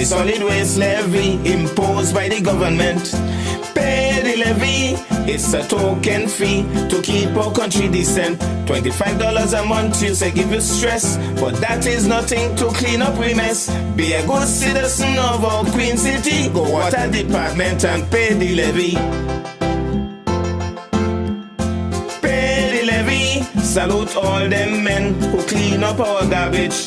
the solid waste levy imposed by the government. Pay the levy, it's a token fee to keep our country decent. $25 a month you say give you stress, but that is nothing to clean up we mess. Be a good citizen of our Queen City, go water department and pay the levy. Pay the levy, salute all them men who clean up our garbage.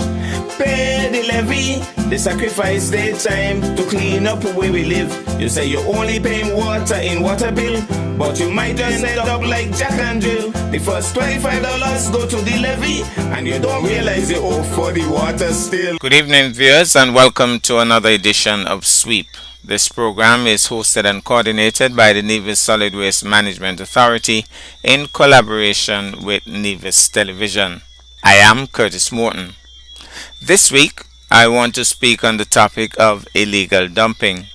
Pay the levy, they sacrifice their time to clean up where we live. You say you're only paying water in water bill, but you might just end up like Jack and Jill. The first $25 go to the levy, and you don't realize you owe for the water still. Good evening, viewers, and welcome to another edition of Sweep. This program is hosted and coordinated by the Nevis Solid Waste Management Authority in collaboration with Nevis Television. I am Curtis Morton. This week, I want to speak on the topic of illegal dumping.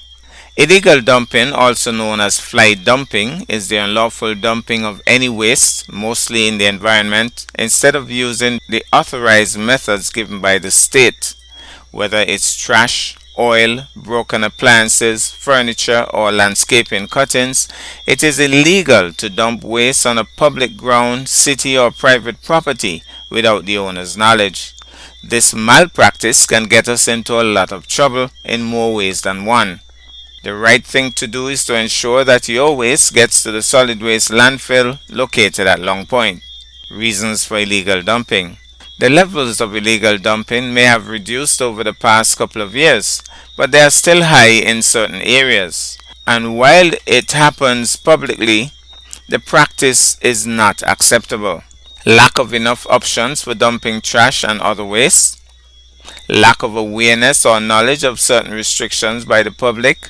Illegal dumping, also known as fly dumping, is the unlawful dumping of any waste, mostly in the environment, instead of using the authorized methods given by the state. Whether it's trash, oil, broken appliances, furniture, or landscaping cuttings, it is illegal to dump waste on a public ground, city, or private property without the owner's knowledge. This malpractice can get us into a lot of trouble in more ways than one. The right thing to do is to ensure that your waste gets to the solid waste landfill located at Long Point. Reasons for illegal dumping. The levels of illegal dumping may have reduced over the past couple of years, but they are still high in certain areas. And while it happens publicly, the practice is not acceptable. Lack of enough options for dumping trash and other waste, lack of awareness or knowledge of certain restrictions by the public,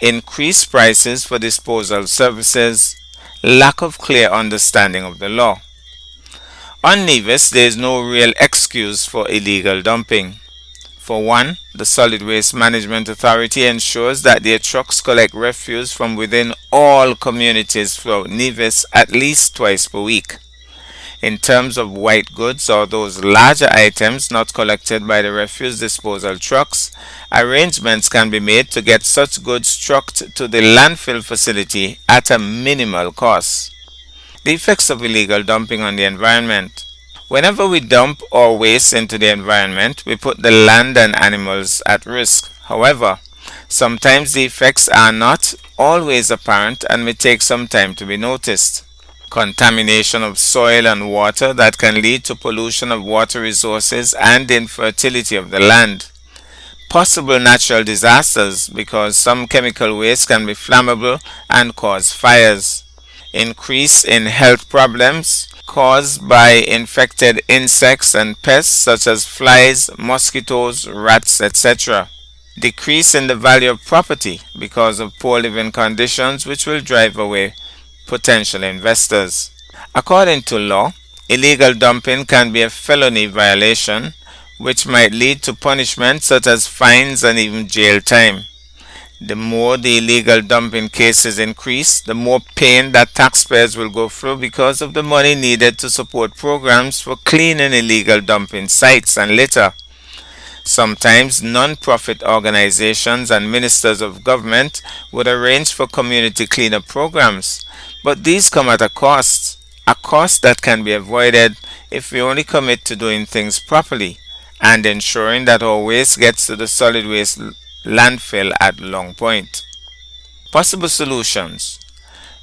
increased prices for disposal services, lack of clear understanding of the law. On Nevis, there is no real excuse for illegal dumping. For one, the Solid Waste Management Authority ensures that their trucks collect refuse from within all communities throughout Nevis at least twice per week. In terms of white goods or those larger items not collected by the refuse disposal trucks, arrangements can be made to get such goods trucked to the landfill facility at a minimal cost. The effects of illegal dumping on the environment. Whenever we dump or waste into the environment, we put the land and animals at risk. However, sometimes the effects are not always apparent and may take some time to be noticed. Contamination of soil and water that can lead to pollution of water resources and infertility of the land. Possible natural disasters because some chemical waste can be flammable and cause fires. Increase in health problems caused by infected insects and pests such as flies, mosquitoes, rats, etc. Decrease in the value of property because of poor living conditions which will drive away potential investors. According to law, illegal dumping can be a felony violation which might lead to punishment such as fines and even jail time. The more the illegal dumping cases increase, the more pain that taxpayers will go through because of the money needed to support programs for cleaning illegal dumping sites and litter. Sometimes non-profit organizations and ministers of government would arrange for community cleanup programs, but these come at a cost that can be avoided if we only commit to doing things properly and ensuring that our waste gets to the solid waste landfill at Long Point. Possible solutions.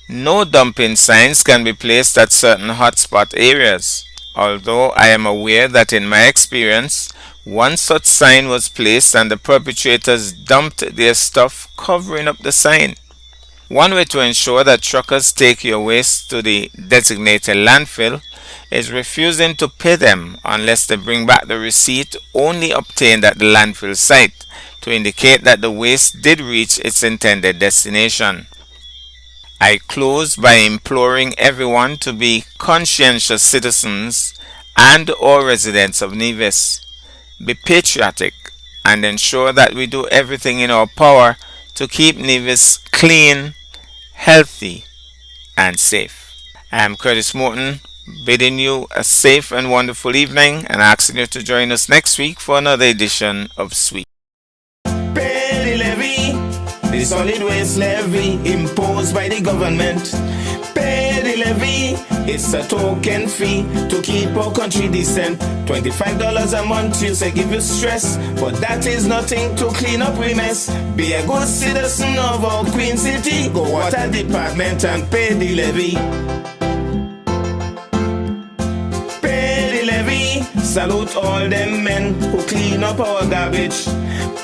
No dumping signs can be placed at certain hotspot areas, although I am aware that in my experience, one such sign was placed and the perpetrators dumped their stuff covering up the sign. One way to ensure that truckers take your waste to the designated landfill is refusing to pay them unless they bring back the receipt only obtained at the landfill site to indicate that the waste did reach its intended destination. I close by imploring everyone to be conscientious citizens and/or residents of Nevis. Be patriotic and ensure that we do everything in our power to keep Nevis clean, healthy, and safe. I am Curtis Morton, bidding you a safe and wonderful evening and asking you to join us next week for another edition of Sweep. Pay the solid waste levy imposed by the government. Pay the levy, it's a token fee to keep our country decent. $25 a month you say give you stress, but that is nothing to clean up we mess. Be a good citizen of our Queen City, go water department and pay the levy. Salute all them men who clean up our garbage.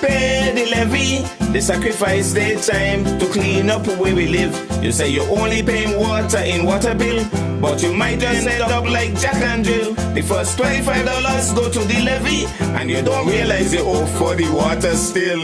Pay the levy, they sacrifice their time to clean up where we live. You say you're only paying water in water bill, but you might just end up like Jack and Jill. The first $25 go to the levy, and you don't realize you owe for the water still.